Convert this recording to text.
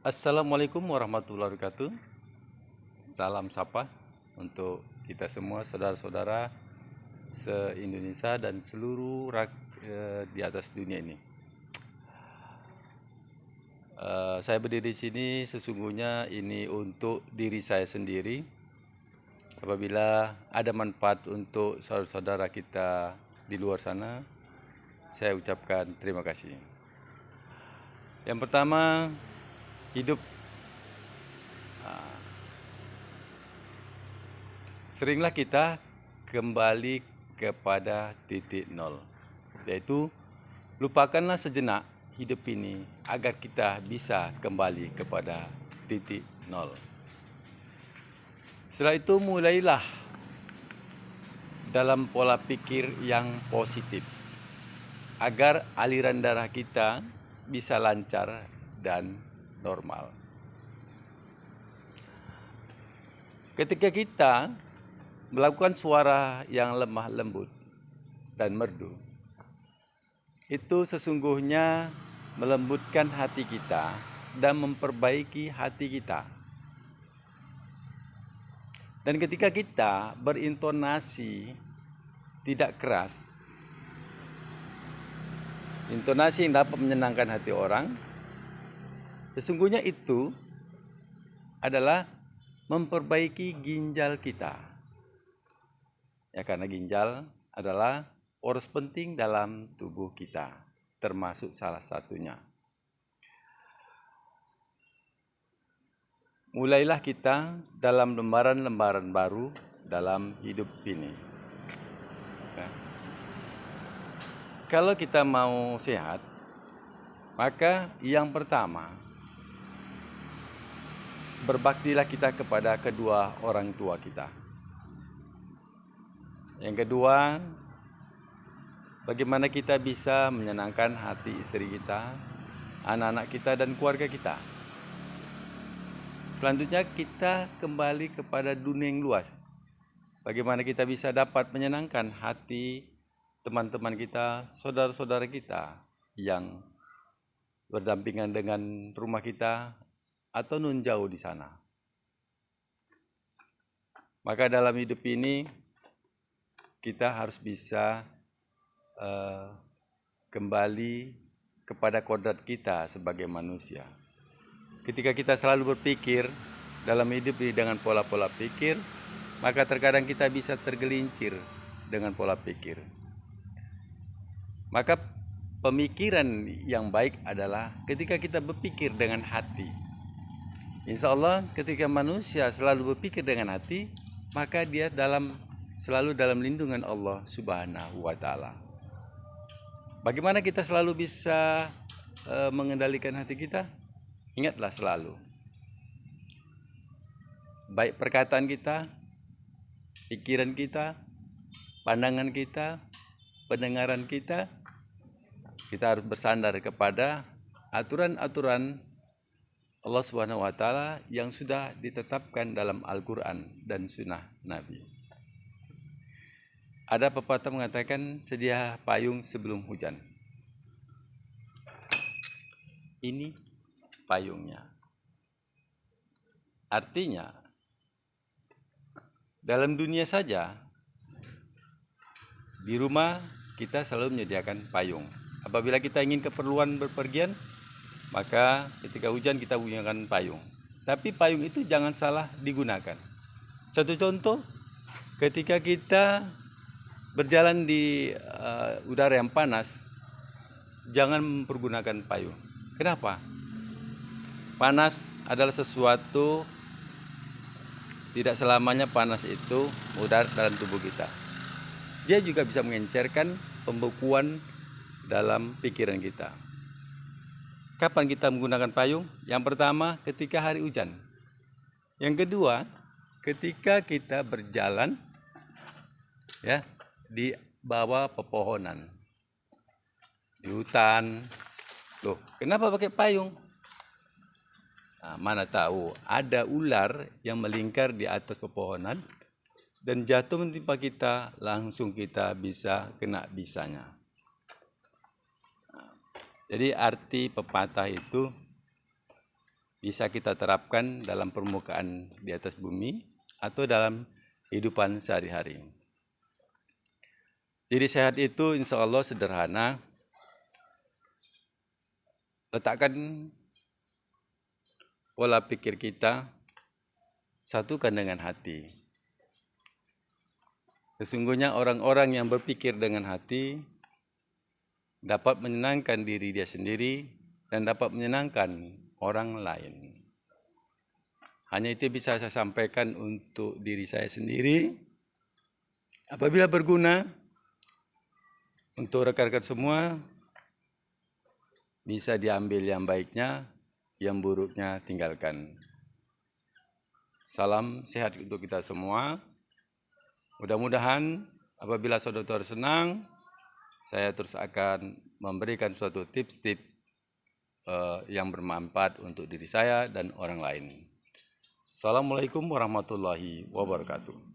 Assalamualaikum warahmatullahi wabarakatuh. Salam sapa untuk kita semua saudara-saudara se-Indonesia dan seluruh di atas dunia ini. Saya berdiri di sini sesungguhnya ini untuk diri saya sendiri. Apabila ada manfaat untuk saudara-saudara kita di luar sana, saya ucapkan terima kasih. Yang pertama, hidup seringlah kita kembali kepada titik nol, yaitu lupakanlah sejenak hidup ini agar kita bisa kembali kepada titik nol. Setelah itu mulailah dalam pola pikir yang positif agar aliran darah kita bisa lancar dan normal. Ketika kita melakukan suara yang lemah lembut dan merdu, itu sesungguhnya melembutkan hati kita dan memperbaiki hati kita. Dan ketika kita berintonasi tidak keras, intonasi yang dapat menyenangkan hati orang, sesungguhnya itu adalah memperbaiki ginjal kita. Ya, karena ginjal adalah organ penting dalam tubuh kita, termasuk salah satunya. Mulailah kita dalam lembaran-lembaran baru dalam hidup ini. Ya. Kalau kita mau sehat, maka yang pertama, berbaktilah kita kepada kedua orang tua kita. Yang kedua, bagaimana kita bisa menyenangkan hati istri kita, anak-anak kita, dan keluarga kita. Selanjutnya kita kembali kepada dunia yang luas. Bagaimana kita bisa dapat menyenangkan hati teman-teman kita, saudara-saudara kita yang berdampingan dengan rumah kita atau nun jauh di sana. Maka dalam hidup ini kita harus bisa kembali kepada kodrat kita sebagai manusia. Ketika kita selalu berpikir dalam hidup ini dengan pola-pola pikir, maka terkadang kita bisa tergelincir dengan pola pikir. Maka pemikiran yang baik adalah ketika kita berpikir dengan hati. Insya Allah ketika manusia selalu berpikir dengan hati, maka dia selalu dalam lindungan Allah Subhanahu wa Ta'ala. Bagaimana kita selalu bisa mengendalikan hati kita? Ingatlah selalu, baik perkataan kita, pikiran kita, pandangan kita, pendengaran kita harus bersandar kepada aturan-aturan Allah Subhanahu wa Ta'ala yang sudah ditetapkan dalam Al-Quran dan Sunnah Nabi. Ada pepatah mengatakan sedia payung sebelum hujan. Ini payungnya. Artinya, dalam dunia saja, di rumah kita selalu menyediakan payung. Apabila kita ingin keperluan berpergian, maka ketika hujan kita gunakan payung. Tapi payung itu jangan salah digunakan. Satu contoh, ketika kita berjalan di udara yang panas, jangan mempergunakan payung. Kenapa? Panas adalah sesuatu, tidak selamanya panas itu mudah dalam tubuh kita. Dia juga bisa mengencerkan pembekuan dalam pikiran kita. Kapan kita menggunakan payung? Yang pertama, ketika hari hujan. Yang kedua, ketika kita berjalan ya di bawah pepohonan, di hutan. Loh, kenapa pakai payung? Nah, mana tahu ada ular yang melingkar di atas pepohonan dan jatuh menimpa kita, langsung kita bisa kena bisanya. Jadi arti pepatah itu bisa kita terapkan dalam permukaan di atas bumi atau dalam kehidupan sehari-hari. Diri sehat itu insya Allah sederhana. Letakkan pola pikir kita, satukan dengan hati. Sesungguhnya orang-orang yang berpikir dengan hati dapat menyenangkan diri dia sendiri dan dapat menyenangkan orang lain. Hanya itu bisa saya sampaikan untuk diri saya sendiri. Apabila berguna untuk rekan-rekan semua, bisa diambil yang baiknya, yang buruknya tinggalkan. Salam sehat untuk kita semua. Mudah-mudahan apabila saudara-saudara senang, saya terus akan memberikan suatu tips-tips yang bermanfaat untuk diri saya dan orang lain. Assalamualaikum warahmatullahi wabarakatuh.